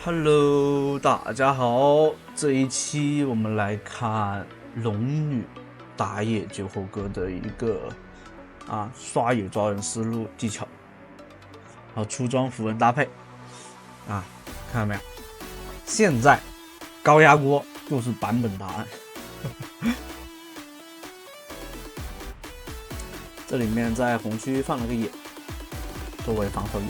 Hello，大家好，这一期我们来看龙女打野绝活哥的一个刷野抓人思路技巧，然后出装符文搭配看到没有？现在高压锅就是版本答案。这里面在红区放了个野，作为防守野。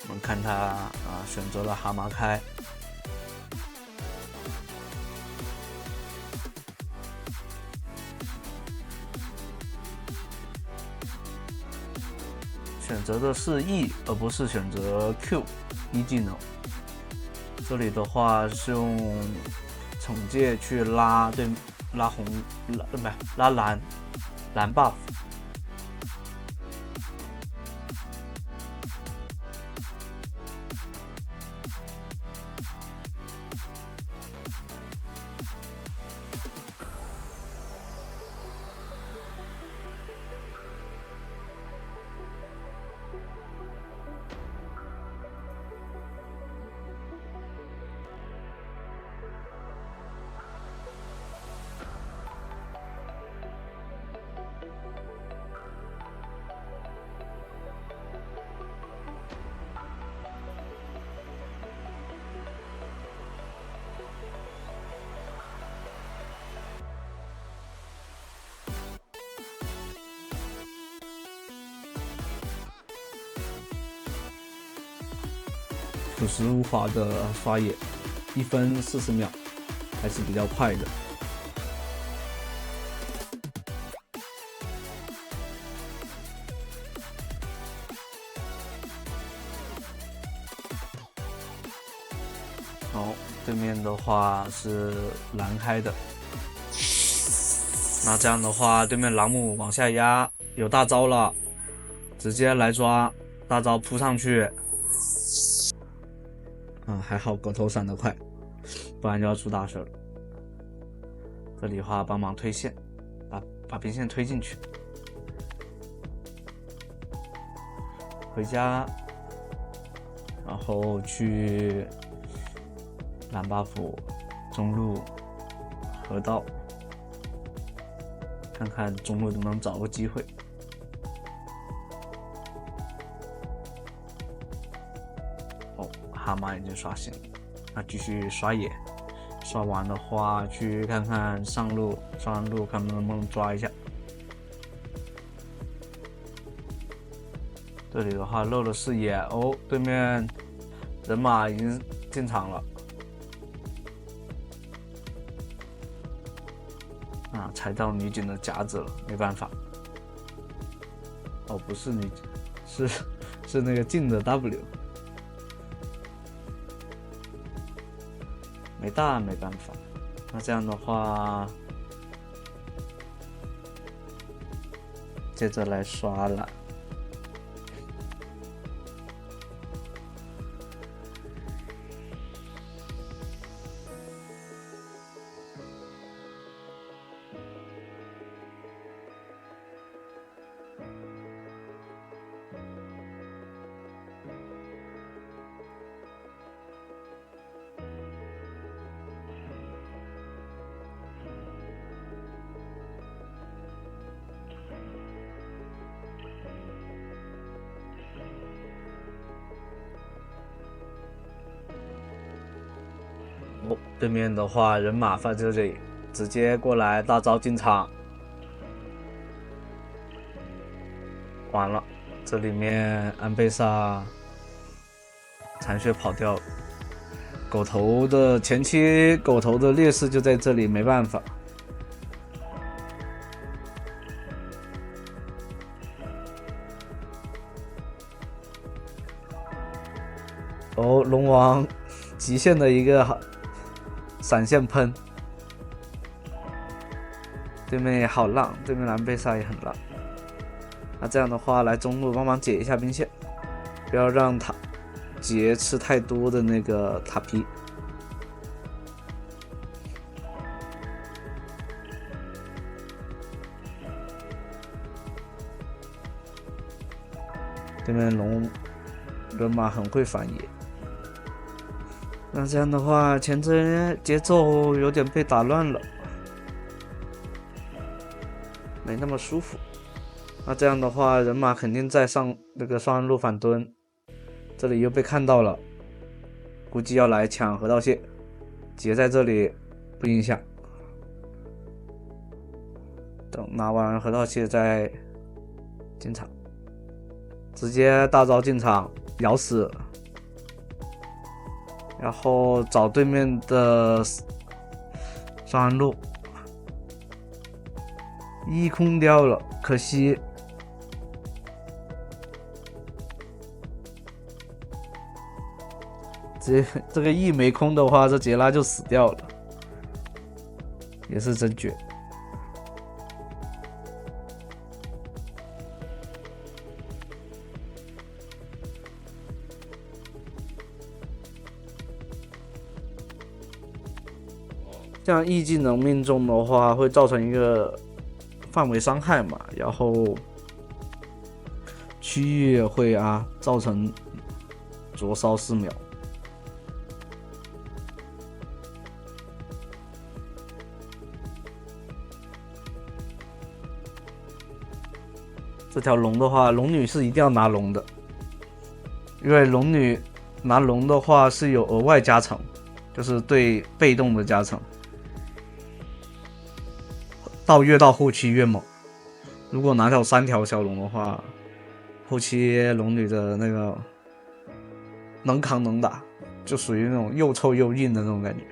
我们看他选择了蛤蟆开，选择的是 E 而不是选择 Q 一技能。这里的话是用惩戒去拉蓝 buff。朴实无华的刷野，1分40秒，还是比较快的。好，对面的话是蓝开的，那这样的话，对面朗姆往下压，有大招了，直接来抓，大招扑上去。还好狗头闪得快，不然就要出大事了。这里的话帮忙推线，把边线推进去，回家，然后去蓝 buff 中路河道，看看中路能不能找个机会。蛤蟆已经刷新了，那继续刷野，刷完的话去看看上路，上完路看能不能抓一下。这里的话漏了视野哦，对面人马已经进场了，踩到女警的夹子了，没办法。不是女警，是那个镜的 W。没办法，那这样的话，接着来刷了。对面的话，人马放这里，直接过来大招进场，完了，这里面安贝萨残血跑掉了，狗头的前期狗头的劣势就在这里，没办法。龙王极限的一个闪现喷，对面也好浪，对面蓝贝萨也很浪。那这样的话，来中路帮忙解一下兵线，不要让他杰吃太多的那个塔皮。对面人马很会反野。那这样的话，前阵节奏有点被打乱了，没那么舒服。那这样的话，人马肯定在上那个双人路反蹲，这里又被看到了，估计要来抢河道蟹，截在这里不影响。等拿完河道蟹再进场，直接大招进场咬死，然后找对面的双人路，一空掉了，可惜。这个一没空的话，这杰拉就死掉了，也是真绝。像 E 技能命中的话，会造成一个范围伤害嘛，然后区域会造成灼烧4秒。这条龙的话，龙女是一定要拿龙的，因为龙女拿龙的话是有额外加成，就是对被动的加成，越到后期越猛。如果拿3条小龙的话，后期龙女的那个能扛能打，就属于那种又臭又硬的那种感觉。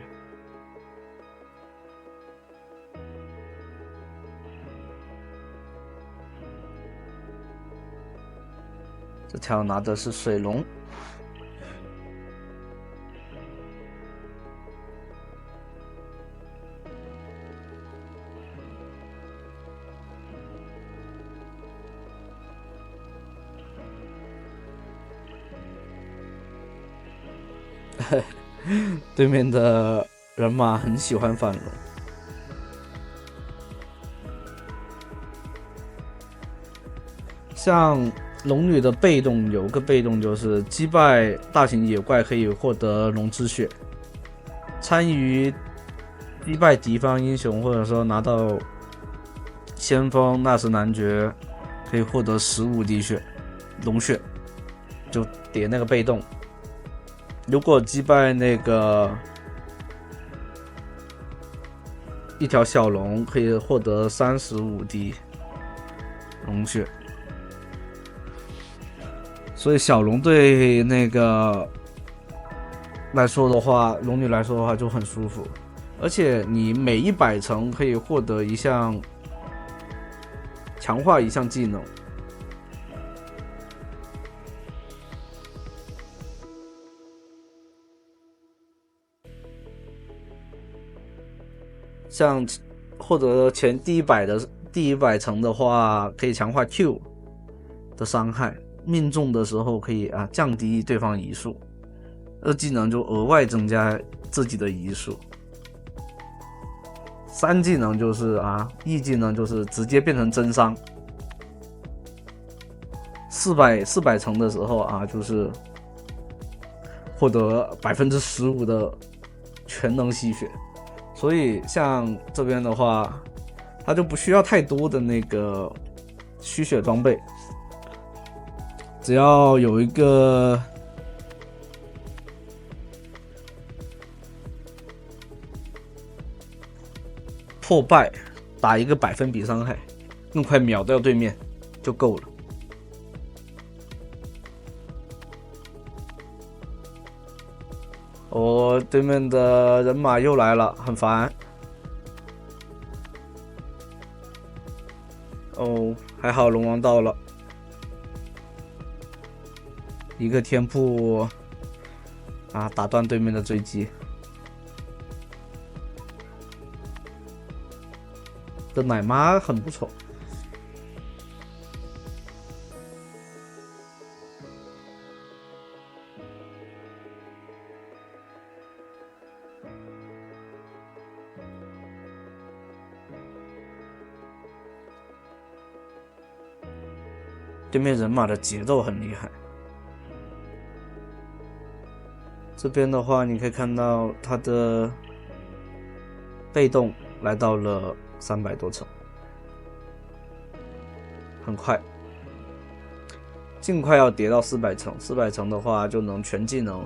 这条拿的是水龙，对面的人马很喜欢反龙。像龙女的被动有个被动就是击败大型野怪可以获得龙之血，参与击败敌方英雄或者说拿到先锋纳什男爵可以获得15滴血龙血，就叠那个被动。如果击败那个一条小龙可以获得35滴龙血。所以小龙对那个来说的话，龙女来说的话就很舒服，而且你每100层可以获得一项强化一项技能。像获得前第100层的话，可以强化 Q 的伤害。命中的时候可以降低对方移速，技能就额外增加自己的移速。3技能就是E 技能就是直接变成真伤。400层的时候就是获得15%的全能吸血。所以像这边的话，它就不需要太多的那个吸血装备。只要有一个破败，打一个100%伤害，更快秒掉对面就够了。对面的人马又来了，很烦。还好龙王到了。一个天赋打断对面的追击。的奶妈很不错。对面人马的节奏很厉害。这边的话，你可以看到他的被动来到了300多层，很快，尽快要叠到400层。400层的话，就能全技能。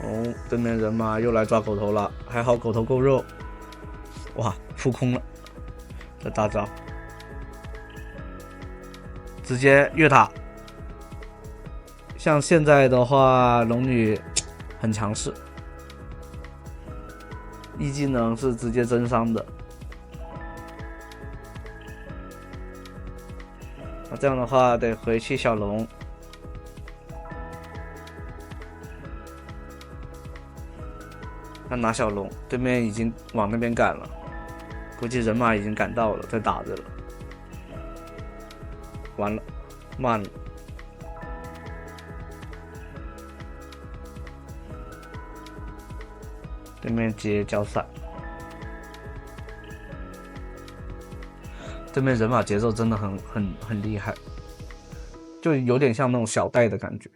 哦，对面人马又来抓狗头了，还好狗头够肉。哇，扑空了，这大招。直接越塔，像现在的话，龙女很强势，E技能是直接增伤的。那这样的话得回去小龙，他拿小龙，对面已经往那边赶了，估计人马已经赶到了，在打着了。完了，慢了。对面接交闪，对面人马节奏真的很厉害，就有点像那种小戴的感觉。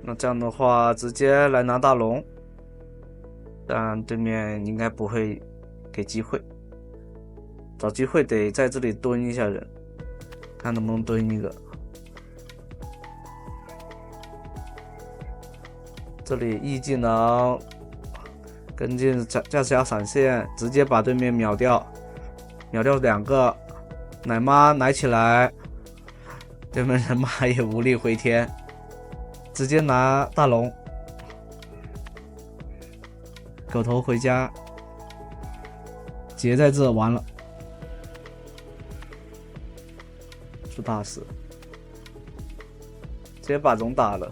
那这样的话，直接来拿大龙，但对面应该不会给机会。找机会得在这里蹲一下人，看能不能蹲一个。这里 E 技能跟进驾驶压闪现，直接把对面秒掉，秒掉2个。奶妈奶起来，对面人马也无力回天，直接拿大龙，狗头回家，结在这完了。出大事，直接把龙打了。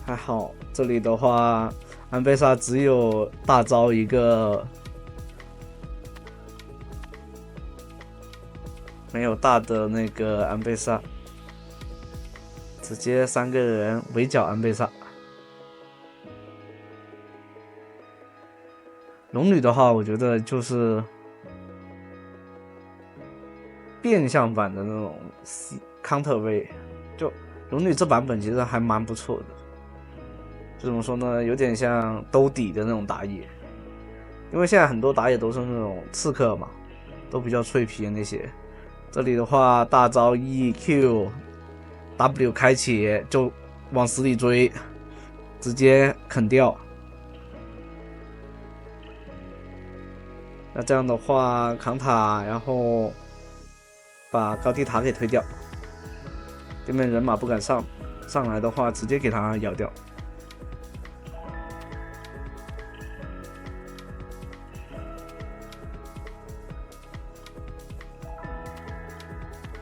还好，这里的话，安贝萨只有大招一个，没有大的那个安贝萨，直接3个人围剿安贝萨。龙女的话，我觉得就是变相版的那种 counter 位，就龙女这版本其实还蛮不错的。怎么说呢？有点像兜底的那种打野，因为现在很多打野都是那种刺客嘛，都比较脆皮的那些。这里的话，大招 EQ、W 开启就往死里追，直接啃掉。那这样的话，扛塔，然后把高地塔给推掉。对面人马不敢上来的话，直接给他咬掉。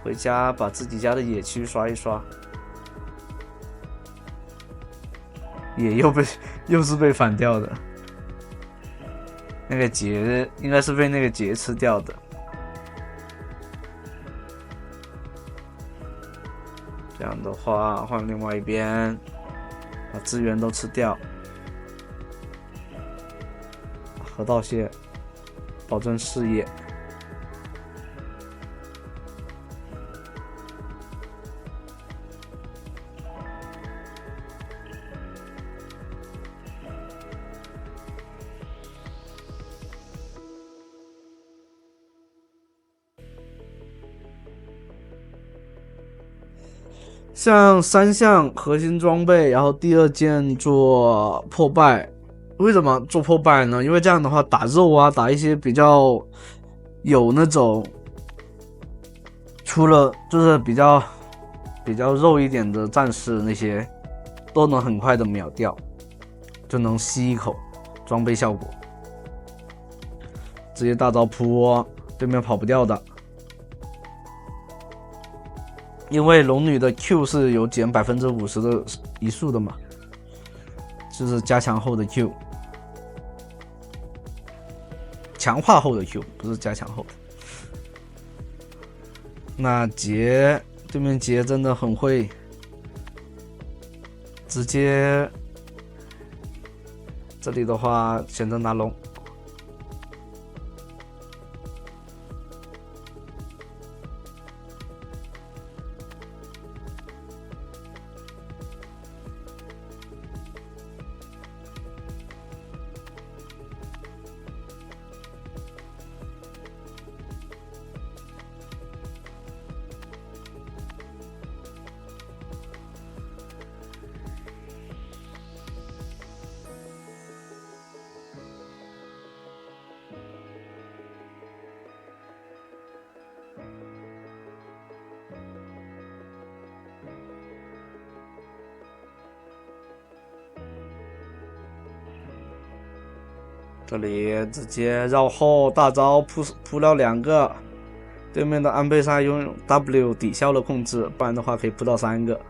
回家把自己家的野区刷一刷，野又是被反掉的，那个劫应该是被那个劫吃掉的。这样的话，换另外一边，把资源都吃掉，河道蟹，保证视野。像3项核心装备，然后第2件做破败。为什么做破败呢？因为这样的话打肉啊，打一些比较有那种除了就是比较肉一点的战士，那些都能很快的秒掉，就能吸一口装备效果。直接大招扑，对面跑不掉的。因为龙女的 Q 是有减50%的移速的嘛，就是加强后的 Q， 强化后的 Q， 不是加强后的。那杰对面杰真的很会，直接这里的话选择拿龙。这里直接绕后大招扑了2个，对面的安倍莎用 W 抵消了控制，不然的话可以扑到3个，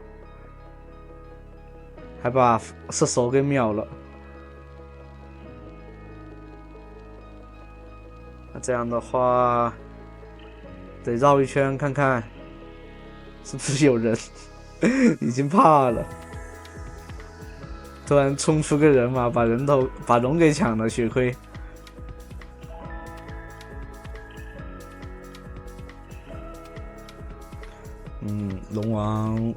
还把射手给秒了。那这样的话得绕一圈看看是不是有人，已经怕了。突然冲出个人嘛，把龙给抢了，血亏。龙王，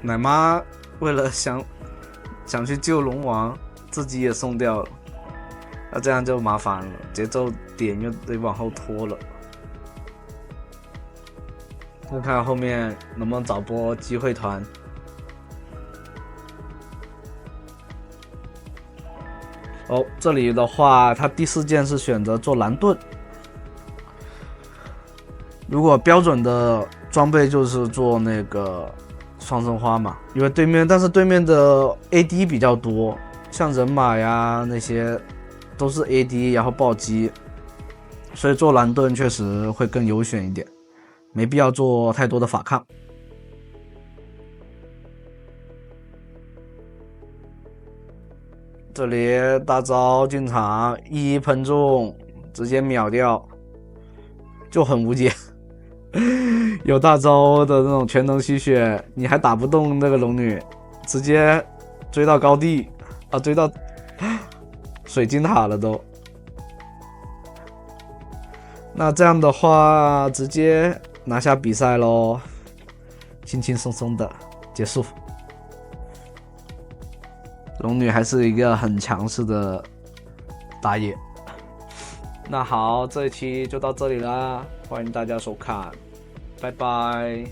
奶妈为了想去救龙王，自己也送掉了，那这样就麻烦了，节奏点又得往后拖了。看看后面能不能找波机会团。这里的话，他第4件是选择做蓝盾。如果标准的装备就是做那个双生花嘛，因为但是对面的 AD 比较多，像人马呀那些都是 AD， 然后暴击，所以做蓝盾确实会更优选一点，没必要做太多的反抗。这里大招进场，一喷中，直接秒掉，就很无解。有大招的那种全能吸血，你还打不动那个龙女，直接追到高地啊，追到水晶塔了都。那这样的话，直接拿下比赛咯，轻轻松松的结束。龙女还是一个很强势的打野。那好，这一期就到这里啦，欢迎大家收看，拜拜。